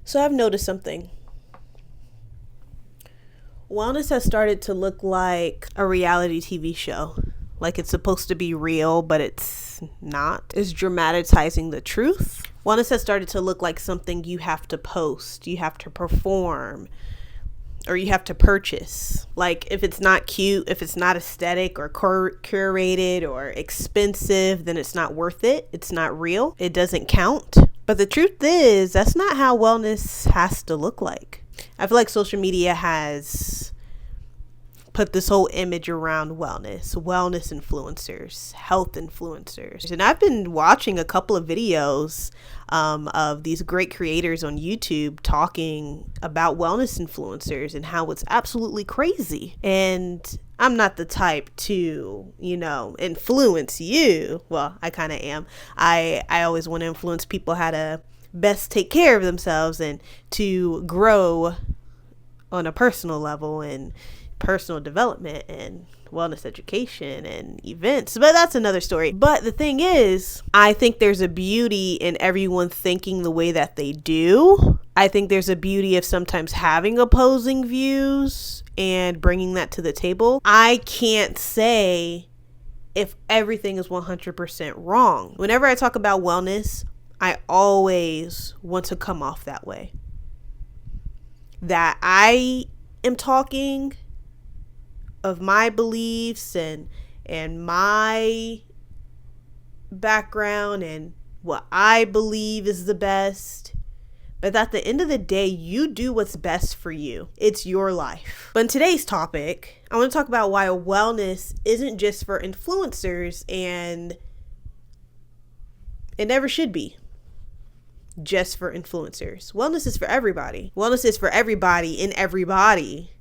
So I've noticed something. Wellness has started to look like a reality TV show. Like it's supposed to be real, but it's not. It's dramatizing the truth. Wellness has started to look like something you have to post, you have to perform, or you have to purchase. Like if it's not cute, if it's not aesthetic or curated or expensive, then it's not worth it. It's not real. It doesn't count. But the truth is, that's not how wellness has to look like. I feel like social media has put this whole image around wellness influencers, health influencers. And I've been watching a couple of videos of these great creators on YouTube talking about wellness influencers and how it's absolutely crazy. And I'm not the type to, influence you. Well, I kind of am. I always want to influence people how to best take care of themselves and to grow on a personal level and personal development and wellness education and events. But that's another story. But the thing is, I think there's a beauty in everyone thinking the way that they do. I think there's a beauty of sometimes having opposing views and bringing that to the table. I can't say if everything is 100% wrong. Whenever I talk about wellness, I always want to come off that way. That I am talking of my beliefs and my background and what I believe is the best. But at the end of the day, you do what's best for you. It's your life. But in today's topic, I want to talk about why wellness isn't just for influencers, and it never should be just for influencers. Wellness is for everybody. Wellness is for everybody in everybody.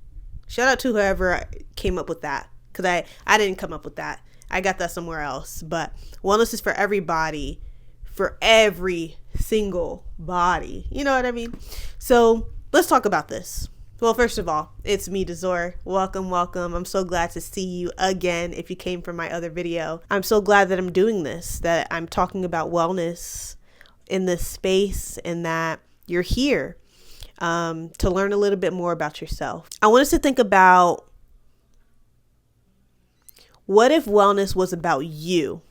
Shout out to whoever came up with that, because I didn't come up with that. I got that somewhere else. But wellness is for everybody, for every single body. You know what I mean? So let's talk about this. Well, first of all, it's me, DESOR. Welcome. I'm so glad to see you again. If you came from my other video, I'm so glad that I'm doing this, that I'm talking about wellness in this space, and that you're here to learn a little bit more about yourself. I want us to think about, what if wellness was about you?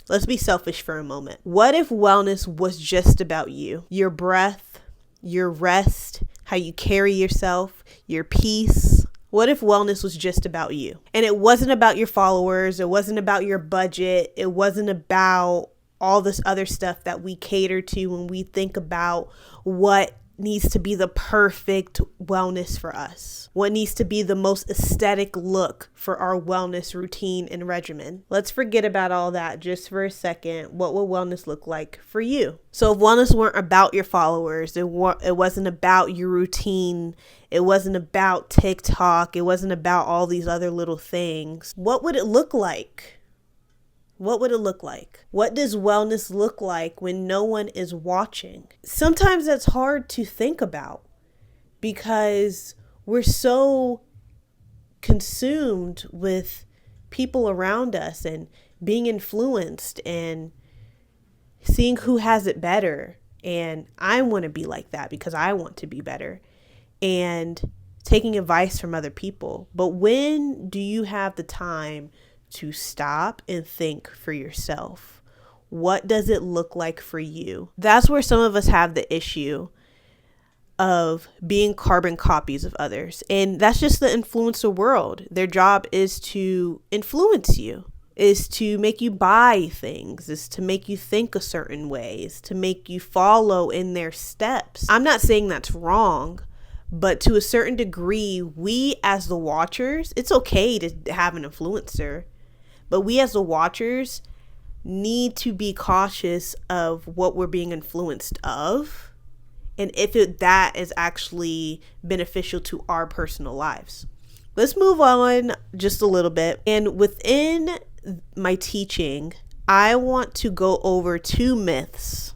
Let's be selfish for a moment. What if wellness was just about you? Your breath, your rest, how you carry yourself, your peace. What if wellness was just about you? And it wasn't about your followers. It wasn't about your budget. It wasn't about all this other stuff that we cater to when we think about what needs to be the perfect wellness for us, what needs to be the most aesthetic look for our wellness routine and regimen. Let's forget about all that just for a second. What will wellness look like for you? So if wellness weren't about your followers, it wasn't about your routine, it wasn't about TikTok, it wasn't about all these other little things, what would it look like? What would it look like? What does wellness look like when no one is watching? Sometimes that's hard to think about because we're so consumed with people around us and being influenced and seeing who has it better. And I want to be like that because I want to be better, and taking advice from other people. But when do you have the time to stop and think for yourself? What does it look like for you? That's where some of us have the issue of being carbon copies of others. And that's just the influencer world. Their job is to influence you, is to make you buy things, is to make you think a certain way, is to make you follow in their steps. I'm not saying that's wrong, but to a certain degree, we as the watchers, it's okay to have an influencer. But we as the watchers need to be cautious of what we're being influenced of, and if that is actually beneficial to our personal lives. Let's move on just a little bit. And within my teaching, I want to go over 2 myths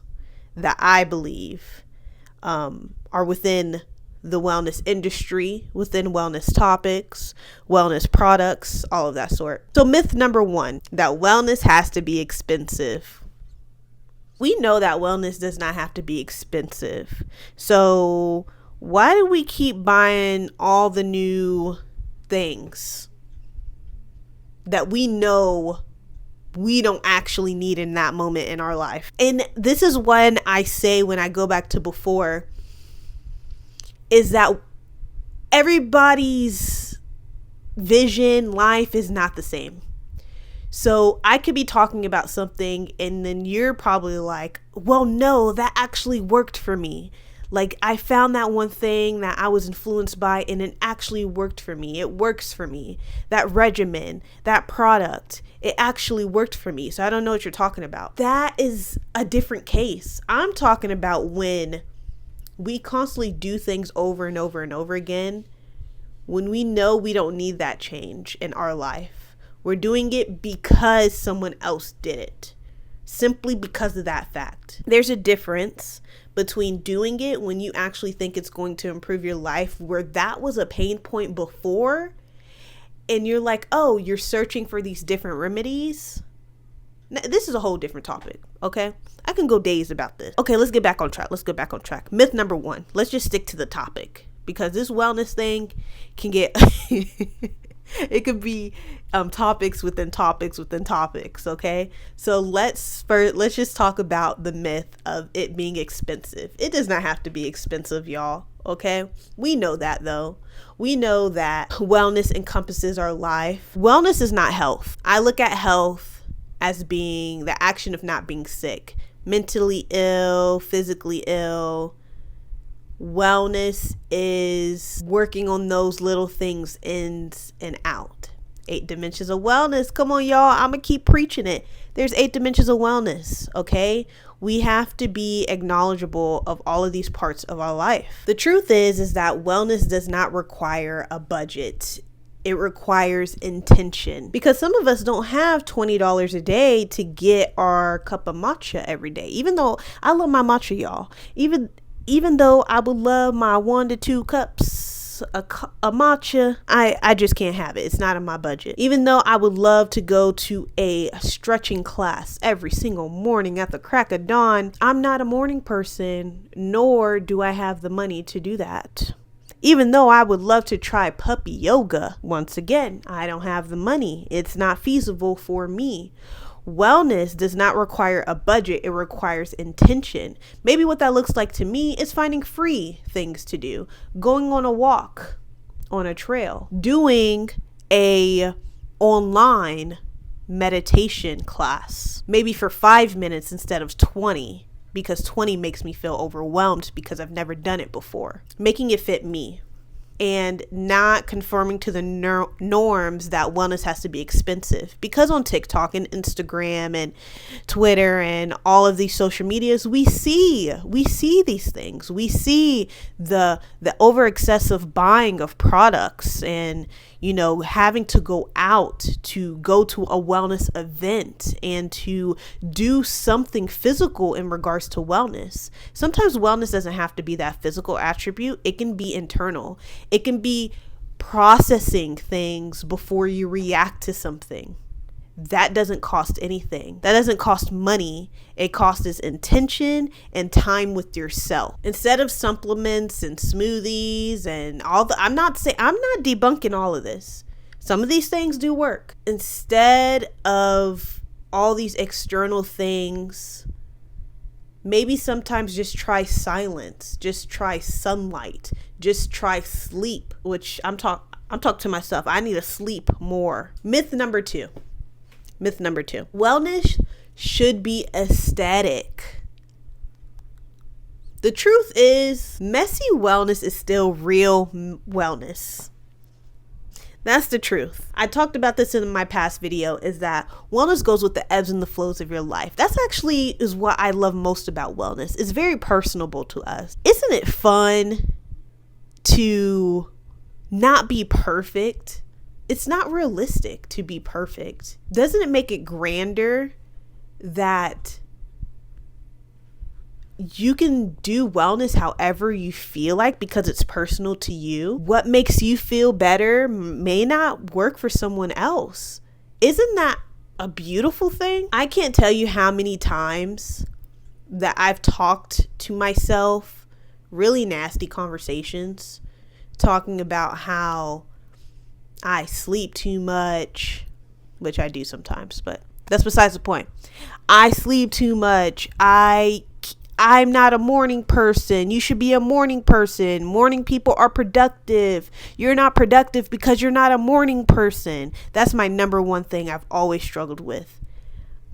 that I believe are within the wellness industry, within wellness topics, wellness products, all of that sort. So myth number 1, that wellness has to be expensive. We know that wellness does not have to be expensive. So why do we keep buying all the new things that we know we don't actually need in that moment in our life? And this is when I say, when I go back to before, is that everybody's vision, life is not the same. So I could be talking about something and then you're probably like, well, no, that actually worked for me. Like, I found that one thing that I was influenced by and it actually worked for me. It works for me. That regimen, that product, it actually worked for me. So I don't know what you're talking about. That is a different case. I'm talking about when we constantly do things over and over and over again, when we know we don't need that change in our life. We're doing it because someone else did it, simply because of that fact. There's a difference between doing it when you actually think it's going to improve your life, where that was a pain point before, and you're like, oh, you're searching for these different remedies. Now, this is a whole different topic, okay? I can go days about this. Okay, let's get back on track. Myth number 1. Let's just stick to the topic, because this wellness thing can get... It could be topics within topics within topics, okay? So let's just talk about the myth of it being expensive. It does not have to be expensive, y'all, okay? We know that, though. We know that wellness encompasses our life. Wellness is not health. I look at health as being the action of not being sick, mentally ill, physically ill. Wellness is working on those little things ins and out. 8 dimensions of wellness. Come on, y'all. I'm going to keep preaching it. There's 8 dimensions of wellness, okay? We have to be acknowledgeable of all of these parts of our life. The truth is that wellness does not require a budget. It requires intention, because some of us don't have $20 a day to get our cup of matcha every day. Even though I love my matcha, y'all. Even though I would love my 1 to 2 cups a matcha, I just can't have it. It's not in my budget. Even though I would love to go to a stretching class every single morning at the crack of dawn, I'm not a morning person, nor do I have the money to do that. Even though I would love to try puppy yoga, once again, I don't have the money. It's not feasible for me. Wellness does not require a budget. It requires intention. Maybe what that looks like to me is finding free things to do, going on a walk on a trail, doing a online meditation class, maybe for 5 minutes instead of 20, because 20 makes me feel overwhelmed because I've never done it before. Making it fit me. And not conforming to the norms that wellness has to be expensive. Because on TikTok and Instagram and Twitter and all of these social medias, we see these things. We see the over excessive buying of products and, having to go out to go to a wellness event and to do something physical in regards to wellness. Sometimes wellness doesn't have to be that physical attribute. It can be internal. It can be processing things before you react to something. That doesn't cost anything. That doesn't cost money. It costs intention and time with yourself. Instead of supplements and smoothies and I'm not debunking all of this. Some of these things do work. Instead of all these external things, maybe sometimes just try silence, just try sunlight, just try sleep, which I'm talking to myself. I need to sleep more. Myth number 2. Wellness should be aesthetic. The truth is, messy wellness is still real wellness. That's the truth. I talked about this in my past video, is that wellness goes with the ebbs and the flows of your life. That's actually is what I love most about wellness. It's very personable to us. Isn't it fun to not be perfect? It's not realistic to be perfect. Doesn't it make it grander that you can do wellness however you feel like, because it's personal to you? What makes you feel better may not work for someone else. Isn't that a beautiful thing? I can't tell you how many times that I've talked to myself, really nasty conversations, talking about how I sleep too much, which I do sometimes, but that's besides the point. I sleep too much. I'm not a morning person. You should be a morning person. Morning people are productive. You're not productive because you're not a morning person. That's my number one thing I've always struggled with.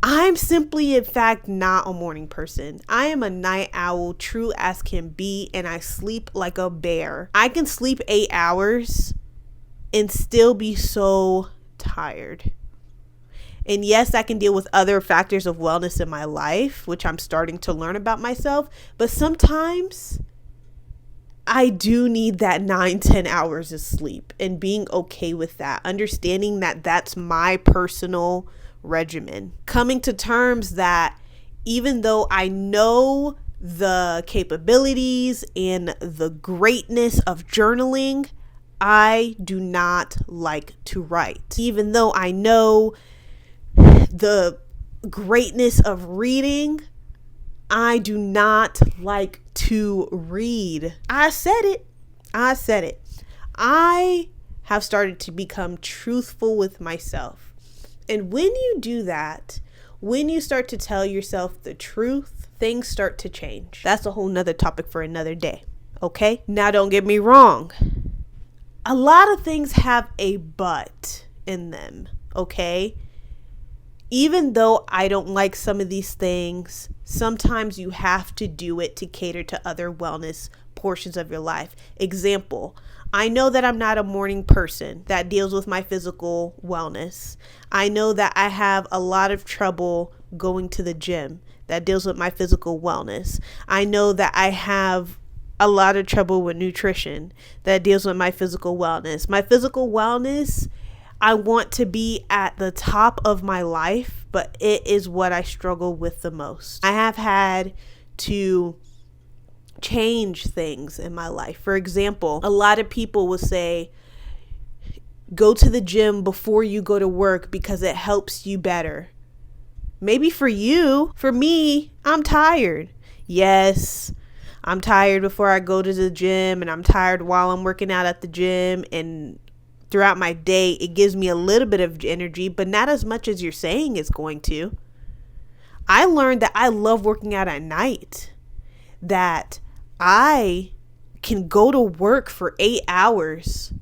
I'm simply, in fact, not a morning person. I am a night owl, true as can be, and I sleep like a bear. I can sleep 8 hours and still be so tired. And yes, I can deal with other factors of wellness in my life, which I'm starting to learn about myself. But sometimes I do need that 9-10 hours of sleep, and being okay with that, understanding that that's my personal regimen. Coming to terms that even though I know the capabilities and the greatness of journaling, I do not like to write. Even though I know the greatness of reading, I do not like to read. I said it. I have started to become truthful with myself. And when you do that, when you start to tell yourself the truth, things start to change. That's a whole nother topic for another day. Okay? Now, don't get me wrong. A lot of things have a but in them. Okay? Even though I don't like some of these things, sometimes you have to do it to cater to other wellness portions of your life. Example, I know that I'm not a morning person that deals with my physical wellness. I know that I have a lot of trouble going to the gym that deals with my physical wellness. I know that I have a lot of trouble with nutrition that deals with my physical wellness. My physical wellness, I want to be at the top of my life, but it is what I struggle with the most. I have had to change things in my life. For example, a lot of people will say, go to the gym before you go to work because it helps you better. Maybe for you. For me, I'm tired. Yes, I'm tired before I go to the gym, and I'm tired while I'm working out at the gym, and throughout my day, it gives me a little bit of energy, but not as much as you're saying it's going to. I learned that I love working out at night, that I can go to work for 8 hours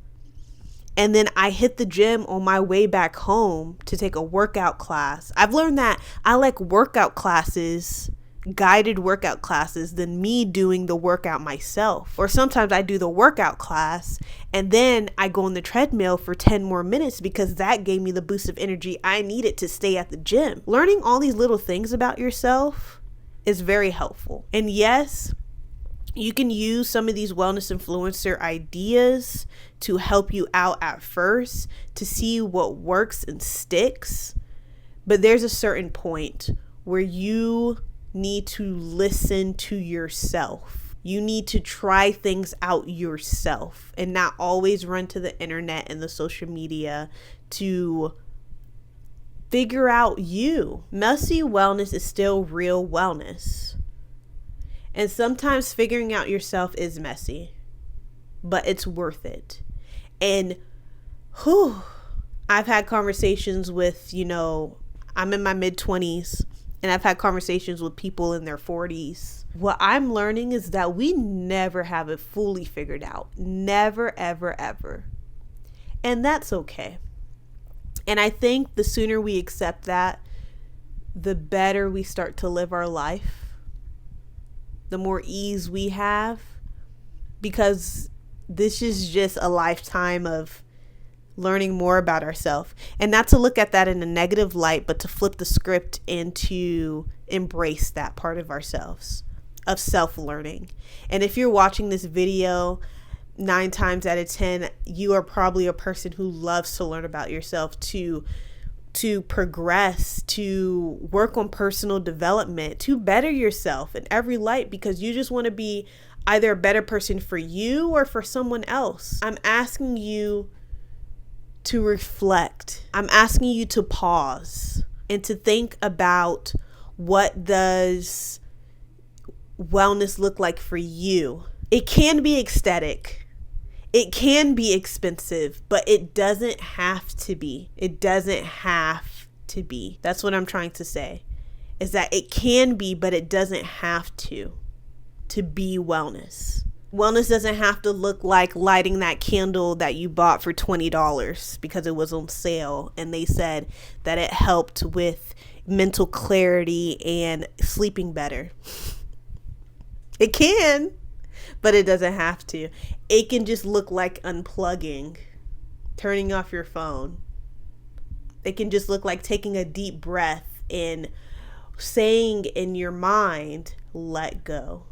and then I hit the gym on my way back home to take a workout class. I've learned that I like workout classes, guided workout classes, than me doing the workout myself. Or sometimes I do the workout class and then I go on the treadmill for 10 more minutes because that gave me the boost of energy I needed to stay at the gym. Learning all these little things about yourself is very helpful. And yes, you can use some of these wellness influencer ideas to help you out at first to see what works and sticks. But there's a certain point where you need to listen to yourself. You need to try things out yourself and not always run to the internet and the social media to figure out you. Messy wellness is still real wellness. And sometimes figuring out yourself is messy, but it's worth it. And I've had conversations with, I'm in my mid-20s, and I've had conversations with people in their 40s. What I'm learning is that we never have it fully figured out. Never, ever, ever. And that's okay. And I think the sooner we accept that, the better we start to live our life. The more ease we have, because this is just a lifetime of learning more about ourselves, and not to look at that in a negative light, but to flip the script and to embrace that part of ourselves, of self-learning. And if you're watching this video, 9 times out of 10, you are probably a person who loves to learn about yourself, to progress, to work on personal development, to better yourself in every light, because you just want to be either a better person for you or for someone else. I'm asking you to reflect. I'm asking you to pause and to think about, what does wellness look like for you? It can be ecstatic. It can be expensive, but it doesn't have to be. It doesn't have to be. That's what I'm trying to say, is that it can be, but it doesn't have to be wellness. Wellness doesn't have to look like lighting that candle that you bought for $20 because it was on sale and they said that it helped with mental clarity and sleeping better. It can, but it doesn't have to. It can just look like unplugging, turning off your phone. It can just look like taking a deep breath and saying in your mind, let go.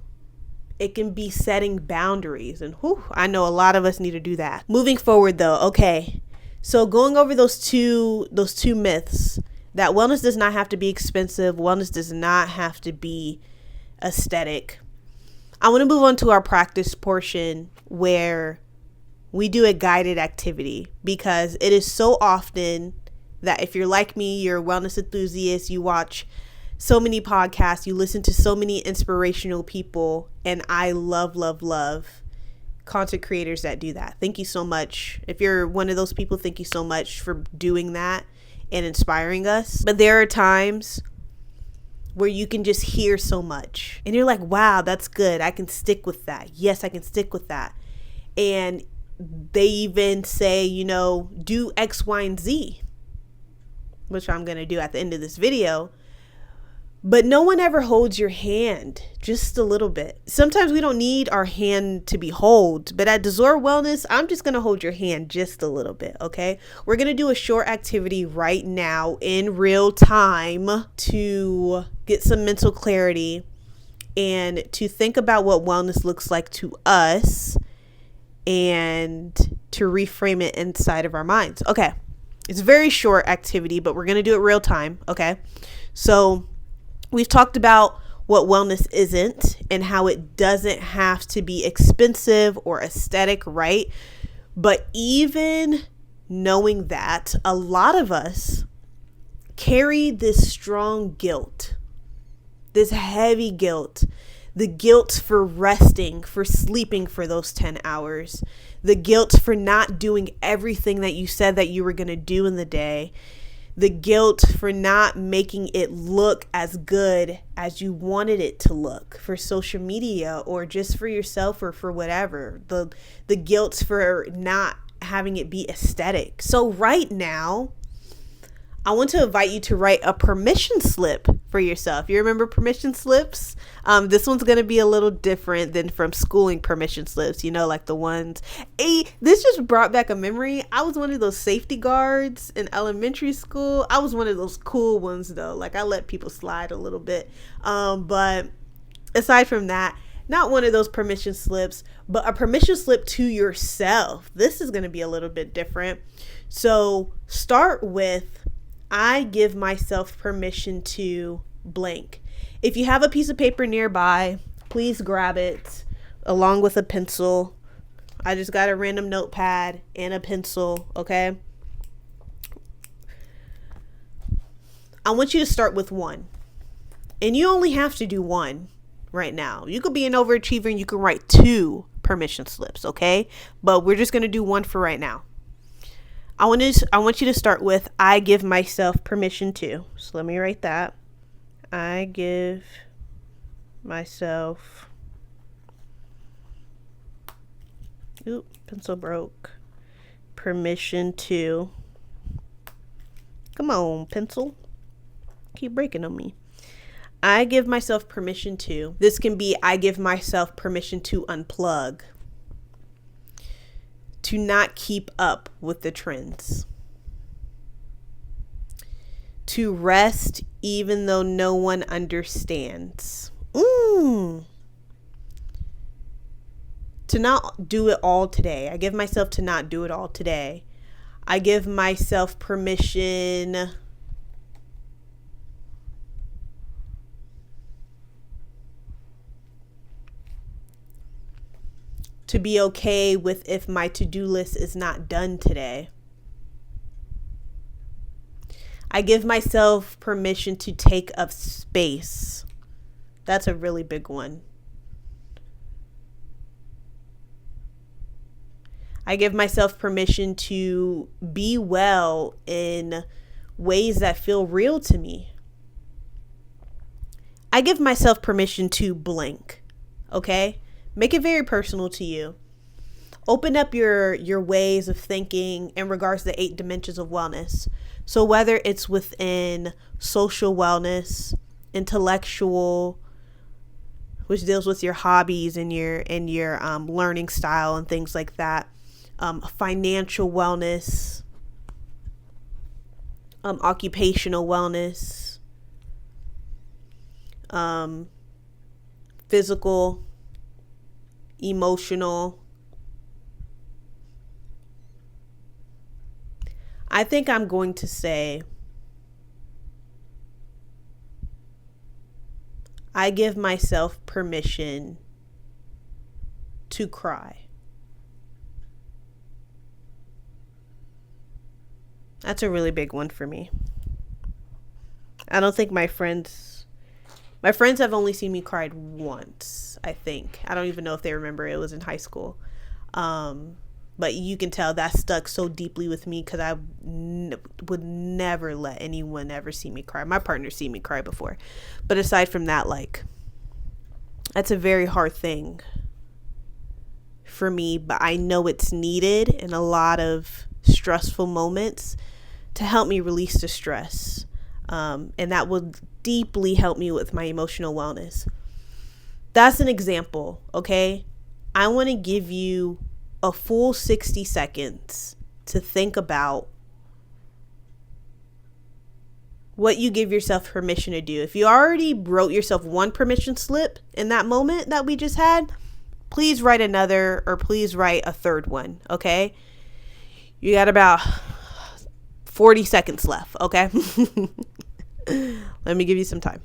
It can be setting boundaries, and I know a lot of us need to do that. Moving forward though, okay. So going over those two myths, that wellness does not have to be expensive, wellness does not have to be aesthetic. I want to move on to our practice portion where we do a guided activity, because it is so often that if you're like me, you're a wellness enthusiast, you watch so many podcasts, you listen to so many inspirational people, and I love content creators that do that. Thank you so much. If you're one of those people, thank you so much for doing that and inspiring us. But there are times where you can just hear so much and you're like, wow, that's good. I can stick with that. Yes, I can stick with that. And they even say, do X, Y, and Z, which I'm going to do at the end of this video. But no one ever holds your hand just a little bit. Sometimes we don't need our hand to be held, but at DESOR Wellness, I'm just going to hold your hand just a little bit, okay? We're going to do a short activity right now in real time to get some mental clarity and to think about what wellness looks like to us and to reframe it inside of our minds. Okay. It's a very short activity, but we're going to do it real time, okay? So we've talked about what wellness isn't and how it doesn't have to be expensive or aesthetic, right? But even knowing that, a lot of us carry this strong guilt, this heavy guilt, the guilt for resting, for sleeping for those 10 hours, the guilt for not doing everything that you said that you were going to do in the day, the guilt for not making it look as good as you wanted it to look for social media or just for yourself or for whatever, the guilt for not having it be aesthetic. So right now, I want to invite you to write a permission slip for yourself. You remember permission slips? This one's going to be a little different than from schooling permission slips, like the ones. This just brought back a memory. I was one of those safety guards in elementary school. I was one of those cool ones though. Like I let people slide a little bit. But aside from that, not one of those permission slips, but a permission slip to yourself. This is going to be a little bit different. So start with, I give myself permission to blank. If you have a piece of paper nearby, please grab it along with a pencil. I just got a random notepad and a pencil, okay? I want you to start with one. And you only have to do one right now. You could be an overachiever and you can write 2 permission slips, okay? But we're just going to do one for right now. I want you to start with, I give myself permission to. So let me write that. I give myself, pencil broke, permission to. Come on, pencil. Keep breaking on me. I give myself permission to. This can be, I give myself permission to unplug, to not keep up with the trends, to rest even though no one understands, to not do it all today. I give myself to not do it all today. I give myself permission to be okay with if my to-do list is not done today. I give myself permission to take up space. That's a really big one. I give myself permission to be well in ways that feel real to me. I give myself permission to blink, okay? Make it very personal to you. Open up your ways of thinking in regards to the 8 dimensions of wellness. So whether it's within social wellness, intellectual, which deals with your hobbies and your learning style and things like that, financial wellness, occupational wellness, physical, emotional. I think I'm going to say I give myself permission to cry. That's a really big one for me. I don't think my friends have only seen me cry once, I think. I don't even know if they remember. It was in high school. But you can tell that stuck so deeply with me because I would never let anyone ever see me cry. My partner seen me cry before. But aside from that, like, that's a very hard thing for me. But I know it's needed in a lot of stressful moments to help me release the stress. And that will deeply help me with my emotional wellness. That's an example, okay? I want to give you a full 60 seconds to think about what you give yourself permission to do. If you already wrote yourself one permission slip in that moment that we just had, please write another, or please write a third one, okay? You got about 40 seconds left, okay? Let me give you some time.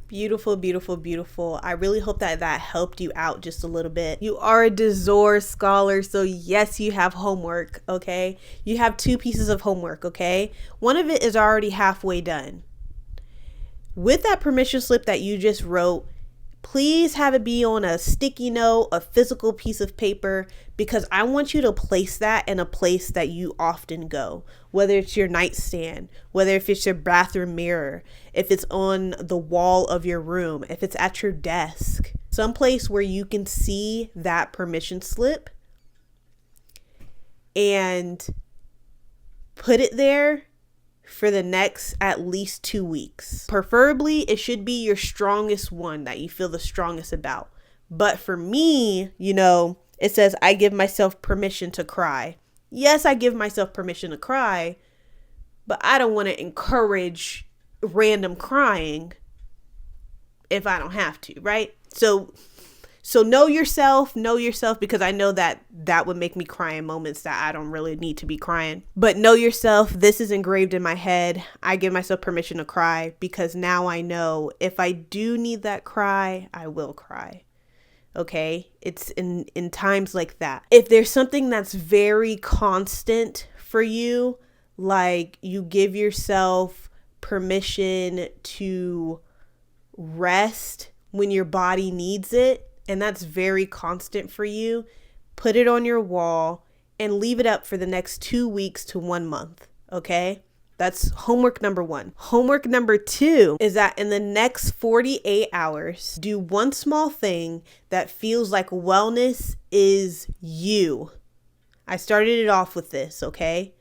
Beautiful, beautiful, beautiful. I really hope that helped you out just a little bit. You are a DESOR scholar, so yes, you have homework, okay? You have 2 pieces of homework, okay? One of it is already halfway done. With that permission slip that you just wrote, please have it be on a sticky note, a physical piece of paper, because I want you to place that in a place that you often go, whether it's your nightstand, whether if it's your bathroom mirror, if it's on the wall of your room, if it's at your desk, someplace where you can see that permission slip and put it there for the next at least 2 weeks. Preferably, it should be your strongest one that you feel the strongest about. But for me, it says I give myself permission to cry. Yes, I give myself permission to cry, but I don't want to encourage random crying if I don't have to, right? So know yourself, because I know that would make me cry in moments that I don't really need to be crying. But know yourself, this is engraved in my head. I give myself permission to cry because now I know if I do need that cry, I will cry. Okay? It's in times like that. If there's something that's very constant for you, like you give yourself permission to rest when your body needs it, and that's very constant for you, put it on your wall and leave it up for the next 2 weeks to 1 month, okay? That's homework number 1. Homework number 2 is that in the next 48 hours, do one small thing that feels like wellness is you. I started it off with this, okay?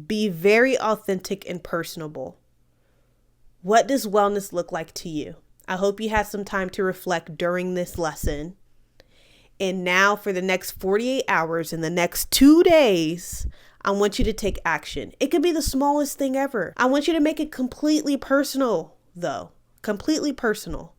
Be very authentic and personable. What does wellness look like to you? I hope you had some time to reflect during this lesson. And now for the next 48 hours, in the next 2 days, I want you to take action. It could be the smallest thing ever. I want you to make it completely personal, though. Completely personal.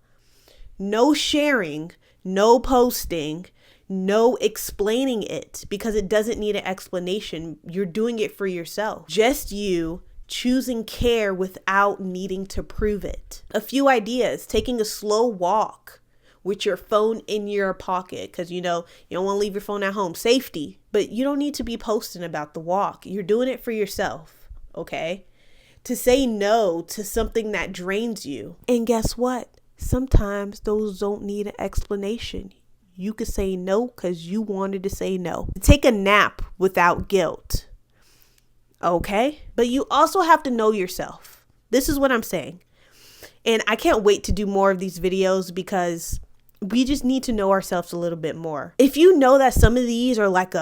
No sharing, no posting, no explaining it, because it doesn't need an explanation. You're doing it for yourself. Just you choosing care without needing to prove it. A few ideas: taking a slow walk with your phone in your pocket, because you don't want to leave your phone at home. Safety, but you don't need to be posting about the walk. You're doing it for yourself, okay? To say no to something that drains you. And guess what? Sometimes those don't need an explanation. You could say no because you wanted to say no. Take a nap without guilt. Okay? But you also have to know yourself. This is what I'm saying. And I can't wait to do more of these videos because we just need to know ourselves a little bit more. If you know that some of these are like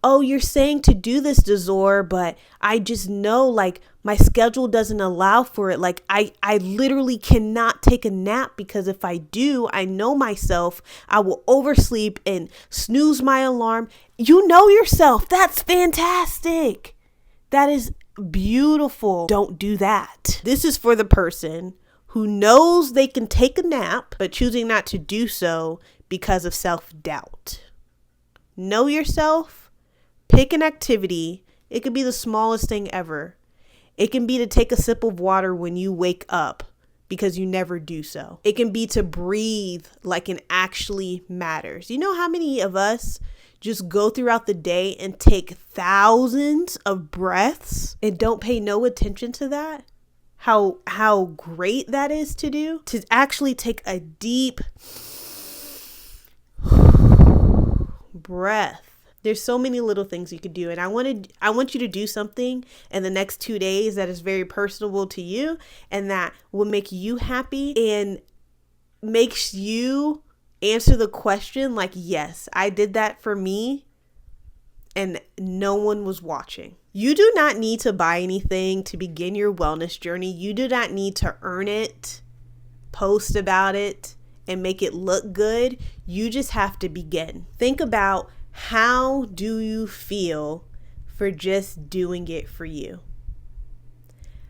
oh, you're saying to do this, DESOR, but I just know like my schedule doesn't allow for it. Like I literally cannot take a nap because if I do, I know myself, I will oversleep and snooze my alarm. You know yourself. That's fantastic. That is beautiful. Don't do that. This is for the person who knows they can take a nap, but choosing not to do so because of self-doubt. Know yourself. Pick an activity. It could be the smallest thing ever. It can be to take a sip of water when you wake up because you never do so. It can be to breathe like it actually matters. You know how many of us just go throughout the day and take thousands of breaths and don't pay no attention to that? How great that is to do? To actually take a deep breath. There's so many little things you could do. And I want you to do something in the next 2 days that is very personable to you and that will make you happy and makes you answer the question like, yes, I did that for me and no one was watching. You do not need to buy anything to begin your wellness journey. You do not need to earn it, post about it, and make it look good. You just have to begin. Think about, how do you feel for just doing it for you?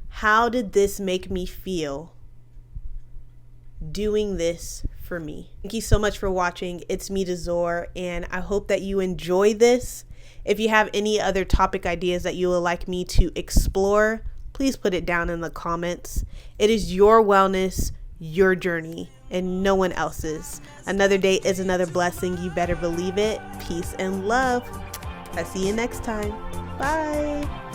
How did this make me feel doing this for me? Thank you so much for watching. It's me, DESOR, and I hope that you enjoy this. If you have any other topic ideas that you would like me to explore, please put it down in the comments. It is your wellness, your journey, and no one else's. Another day is another blessing. You better believe it. Peace and love. I'll see you next time. Bye.